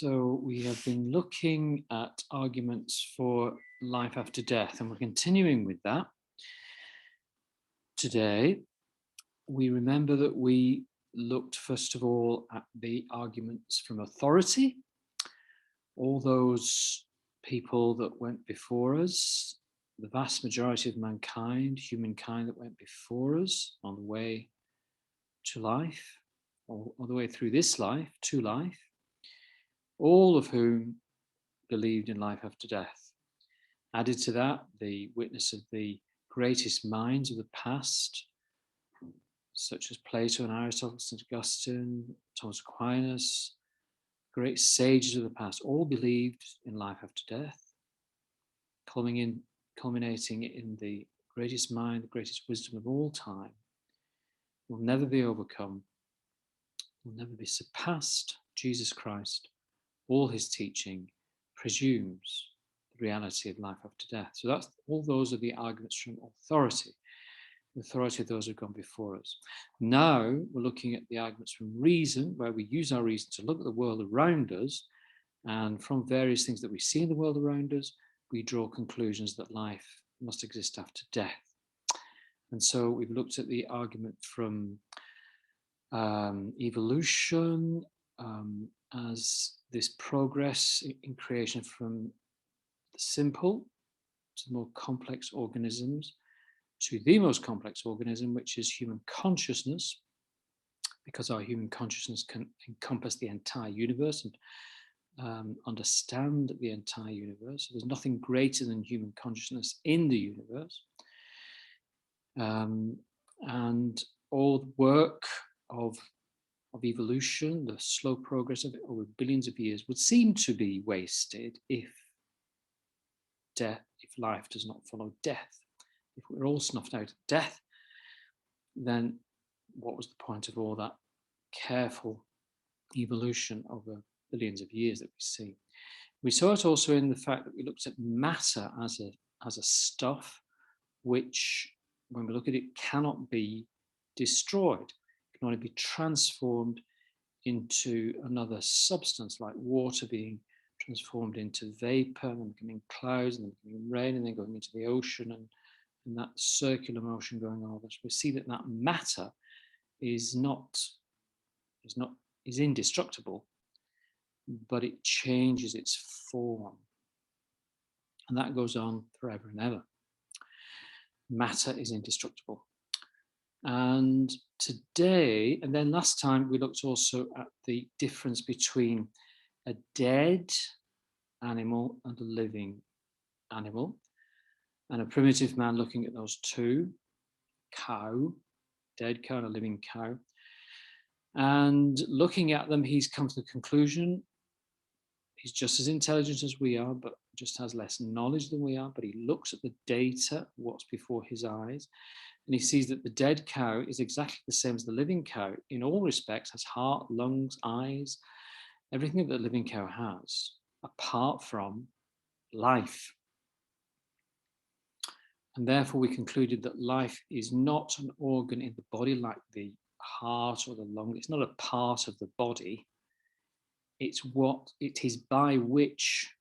So we have been looking at arguments for life after death, and we're continuing with that. Today, we remember that we looked first of all at the arguments from authority, all those people that went before us, the vast majority of mankind, humankind that went before us on the way to life, or on the way through this life to life, all of whom believed in life after death. Added to that, the witness of the greatest minds of the past, such as Plato and Aristotle, St. Augustine, Thomas Aquinas, great sages of the past, all believed in life after death, culminating in the greatest mind, the greatest wisdom of all time, will never be overcome, will never be surpassed. Jesus Christ, all his teaching presumes the reality of life after death. So that's all. Those are the arguments from authority, the authority of those who've gone before us. Now we're looking at the arguments from reason, where we use our reason to look at the world around us, and from various things that we see in the world around us, we draw conclusions that life must exist after death. And so we've looked at the argument from evolution as this progress in creation from the simple to the more complex organisms, to the most complex organism, which is human consciousness, because our human consciousness can encompass the entire universe and understand the entire universe. So there's nothing greater than human consciousness in the universe. And all the work of evolution, the slow progress of it over billions of years, would seem to be wasted if life does not follow death. If we're all snuffed out at death, then what was the point of all that careful evolution over billions of years that we see? We saw it also in the fact that we looked at matter as a stuff which, when we look at it, cannot be destroyed. It can only be transformed into another substance, like water being transformed into vapor and becoming clouds and then becoming rain and then going into the ocean, and that circular motion going on. We see that matter is indestructible, but it changes its form, and that goes on forever and ever. Matter is indestructible. And today, and then last time, we looked also at the difference between a dead animal and a living animal, and a primitive man looking at those two, dead cow and a living cow. And looking at them, he's come to the conclusion he's just as intelligent as we are, but just has less knowledge than we are. But he looks at the data, what's before his eyes, and he sees that the dead cow is exactly the same as the living cow in all respects, has heart, lungs, eyes, everything that the living cow has, apart from life. And therefore we concluded that life is not an organ in the body like the heart or the lung. It's not a part of the body. It's what it is by which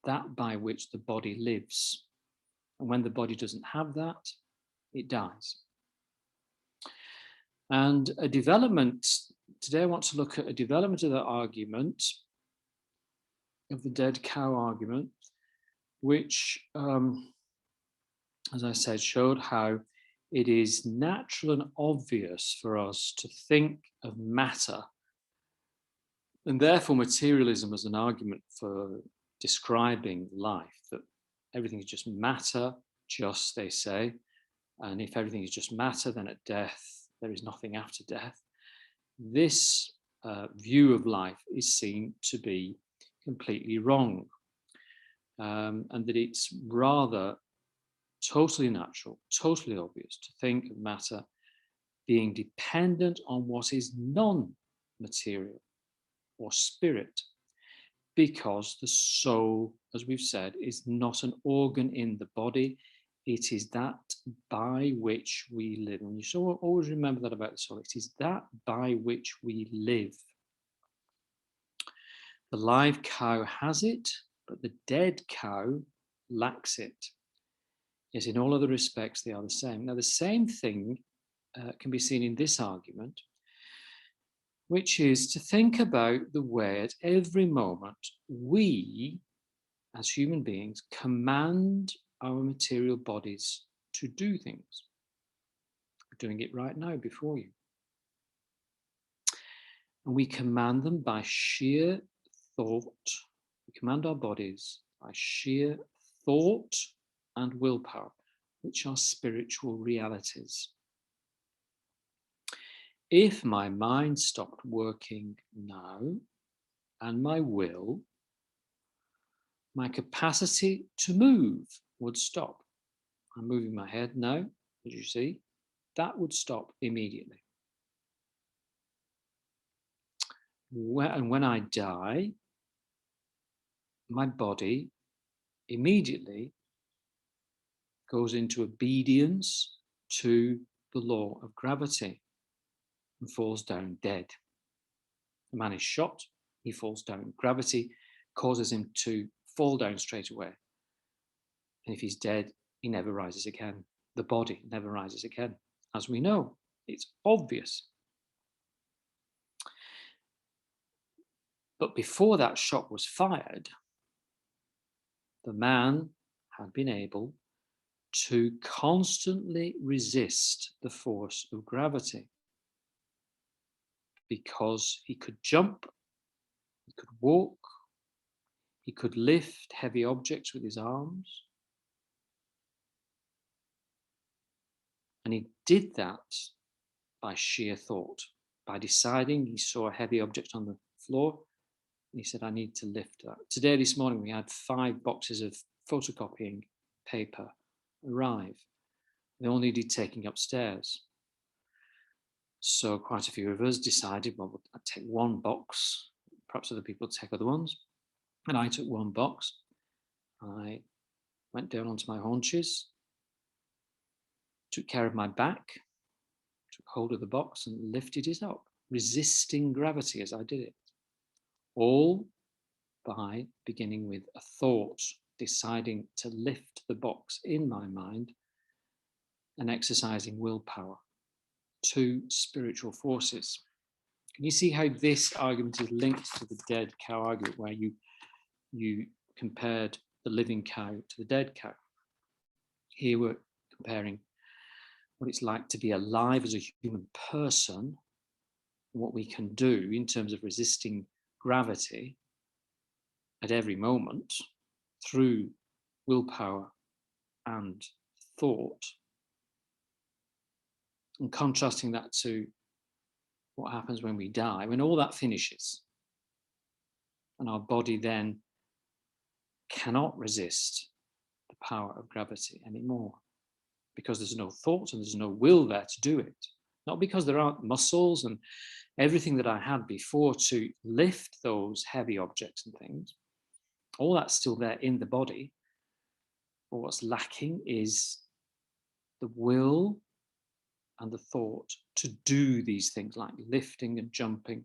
the body lives. And when the body doesn't have that, it dies. And a development, today I want to look at a development of that argument, of the dead cow argument, which, as I said, showed how it is natural and obvious for us to think of matter, and therefore materialism as an argument for describing life, that everything is just matter, they say, and if everything is just matter, then at death, there is nothing after death. This view of life is seen to be completely wrong, and that it's rather totally natural, totally obvious to think of matter being dependent on what is non-material or spirit, because the soul, as we've said, is not an organ in the body. It is that by which we live. And you should always remember that about the soul. It is that by which we live. The live cow has it, but the dead cow lacks it. Yet in all other respects, they are the same. Now, the same thing can be seen in this argument, which is to think about the way at every moment we, as human beings, command our material bodies to do things. We're doing it right now before you. And we command them by sheer thought. We command our bodies by sheer thought and willpower, which are spiritual realities. If my mind stopped working now and my will, my capacity to move would stop. I'm moving my head now, as you see, that would stop immediately. And when I die, my body immediately goes into obedience to the law of gravity and falls down dead. The man is shot, he falls down. Gravity causes him to fall down straight away. And if he's dead, he never rises again. The body never rises again. As we know, it's obvious. But before that shot was fired, the man had been able to constantly resist the force of gravity because he could jump, he could walk, he could lift heavy objects with his arms. And he did that by sheer thought, by deciding he saw a heavy object on the floor. And he said, I need to lift that. Today, this morning, we had 5 boxes of photocopying paper arrive. They all needed taking upstairs. So quite a few of us decided, well, I'd take one box. Perhaps other people would take other ones. And I took one box. I went down onto my haunches, took care of my back, took hold of the box and lifted it up, resisting gravity as I did it. All by beginning with a thought, deciding to lift the box in my mind and exercising willpower. 2 spiritual forces. Can you see how this argument is linked to the dead cow argument, where you compared the living cow to the dead cow? Here we're comparing what it's like to be alive as a human person, what we can do in terms of resisting gravity at every moment through willpower and thought, and contrasting that to what happens when we die, when all that finishes and our body then cannot resist the power of gravity anymore because there's no thought and there's no will there to do it. Not because there aren't muscles and everything that I had before to lift those heavy objects and things. All that's still there in the body. But what's lacking is the will and the thought to do these things like lifting and jumping,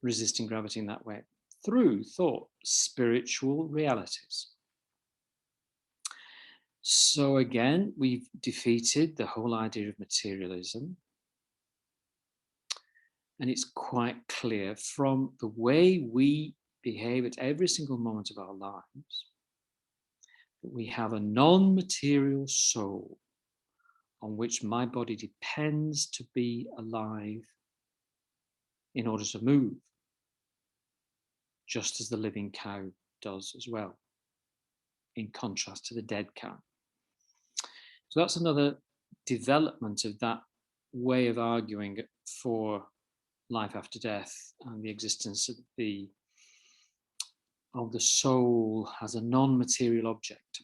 resisting gravity in that way, through thought, spiritual realities. So again, we've defeated the whole idea of materialism. And it's quite clear from the way we behave at every single moment of our lives that we have a non-material soul on which my body depends to be alive in order to move, just as the living cow does as well, in contrast to the dead cow. So that's another development of that way of arguing for life after death and the existence of the soul as a non-material object.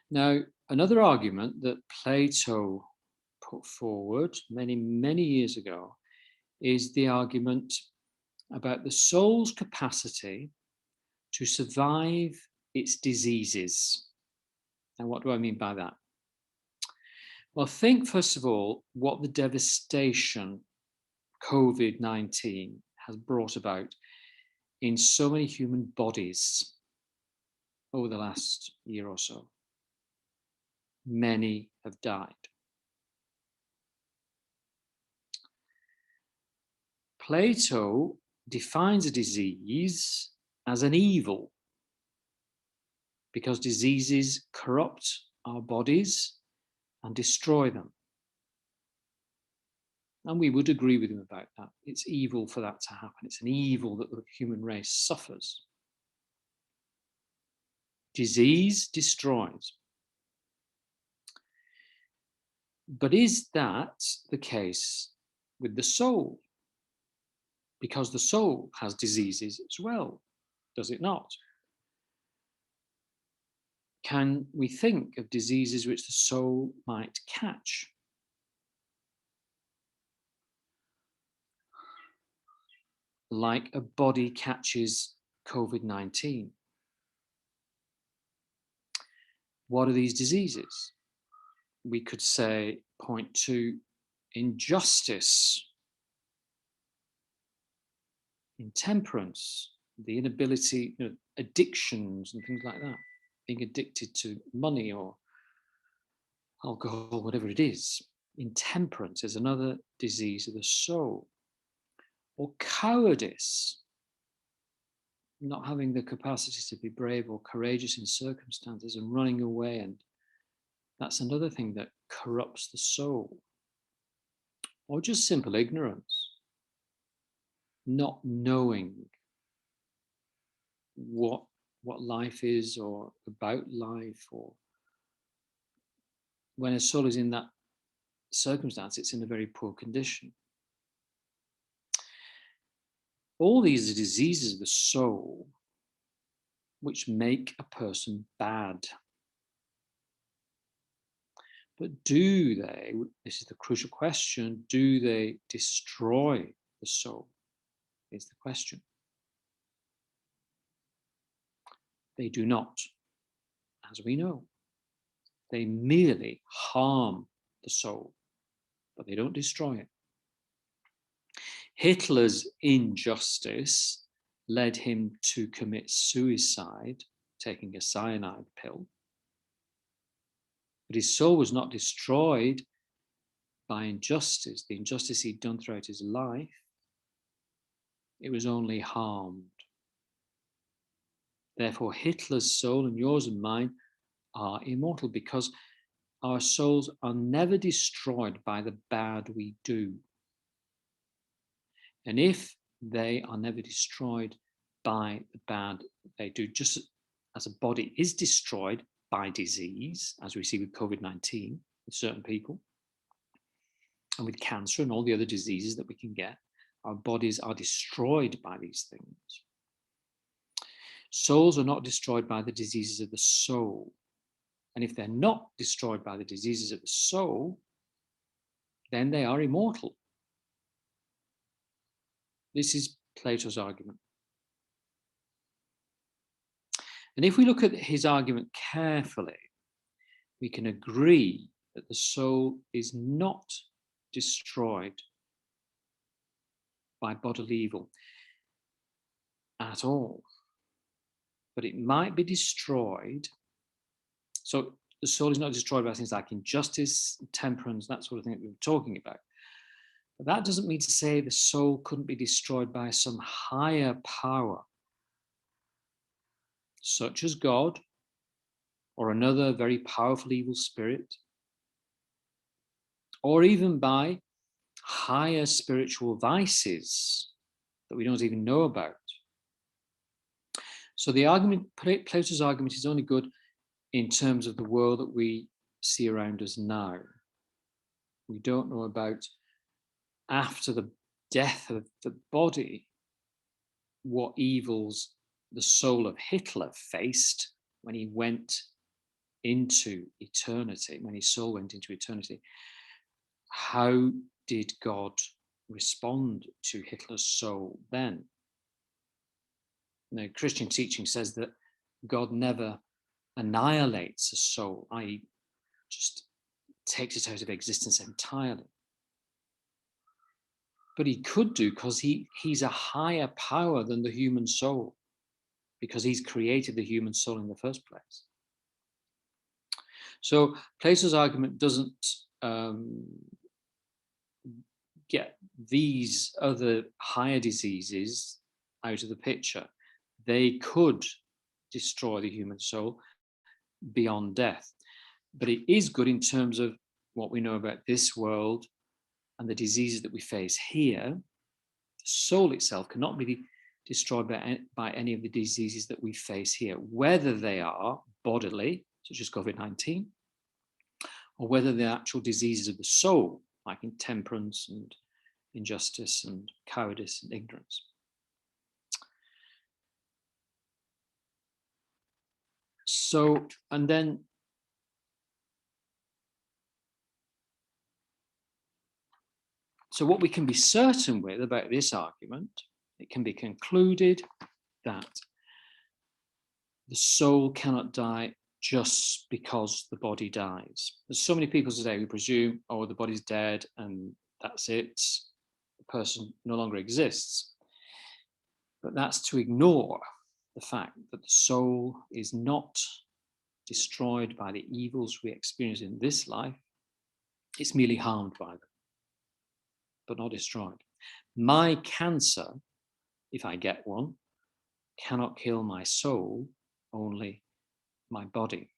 Now, another argument that Plato put forward many, many years ago is the argument about the soul's capacity to survive its diseases. And what do I mean by that? Well, think first of all what the devastation COVID-19 has brought about in so many human bodies over the last year or so. Many have died. Plato defines a disease as an evil because diseases corrupt our bodies and destroy them. And we would agree with him about that. It's evil for that to happen. It's an evil that the human race suffers. Disease destroys. But is that the case with the soul? Because the soul has diseases as well, does it not? Can we think of diseases which the soul might catch? Like a body catches COVID-19. What are these diseases? We could say, point to injustice, intemperance, the inability, addictions and things like that, being addicted to money or alcohol, whatever it is. Intemperance is another disease of the soul. Or cowardice, not having the capacity to be brave or courageous in circumstances and running away, and that's another thing that corrupts the soul. Or just simple ignorance, not knowing what life is or about life, or when a soul is in that circumstance, it's in a very poor condition. All these are diseases of the soul which make a person bad. But do they, this is the crucial question, do they destroy the soul? Is the question. They do not, as we know. They merely harm the soul, but they don't destroy it. Hitler's injustice led him to commit suicide, taking a cyanide pill. But his soul was not destroyed by injustice, the injustice he'd done throughout his life. It was only harmed. Therefore, Hitler's soul and yours and mine are immortal because our souls are never destroyed by the bad we do. And if they are never destroyed by the bad they do, just as a body is destroyed by disease, as we see with COVID-19 with certain people, and with cancer and all the other diseases that we can get, our bodies are destroyed by these things. Souls are not destroyed by the diseases of the soul. And if they're not destroyed by the diseases of the soul, then they are immortal. This is Plato's argument. And if we look at his argument carefully, we can agree that the soul is not destroyed by bodily evil at all. But it might be destroyed. So the soul is not destroyed by things like injustice, temperance, that sort of thing that we were talking about. But that doesn't mean to say the soul couldn't be destroyed by some higher power, such as God or another very powerful evil spirit, or even by higher spiritual vices that we don't even know about. So the argument, Plato's argument, is only good in terms of the world that we see around us now. We don't know about, after the death of the body, what evils the soul of Hitler faced when he went into eternity, when his soul went into eternity. How did God respond to Hitler's soul then? Now, Christian teaching says that God never annihilates a soul, i.e., just takes it out of existence entirely. but he could do because he's a higher power than the human soul, because he's created the human soul in the first place. So Plato's argument doesn't get these other higher diseases out of the picture. They could destroy the human soul beyond death. But it is good in terms of what we know about this world and the diseases that we face here. The soul itself cannot be destroyed by any of the diseases that we face here, whether they are bodily, such as COVID-19, or whether they're actual diseases of the soul, like intemperance and injustice and cowardice and ignorance. So, and then so what we can be certain with about this argument, it can be concluded that the soul cannot die just because the body dies. There's so many people today who presume, oh, the body's dead and that's it, the person no longer exists. But that's to ignore the fact that the soul is not destroyed by the evils we experience in this life. It's merely harmed by them, but not destroyed. My cancer, if I get one, cannot kill my soul, only my body.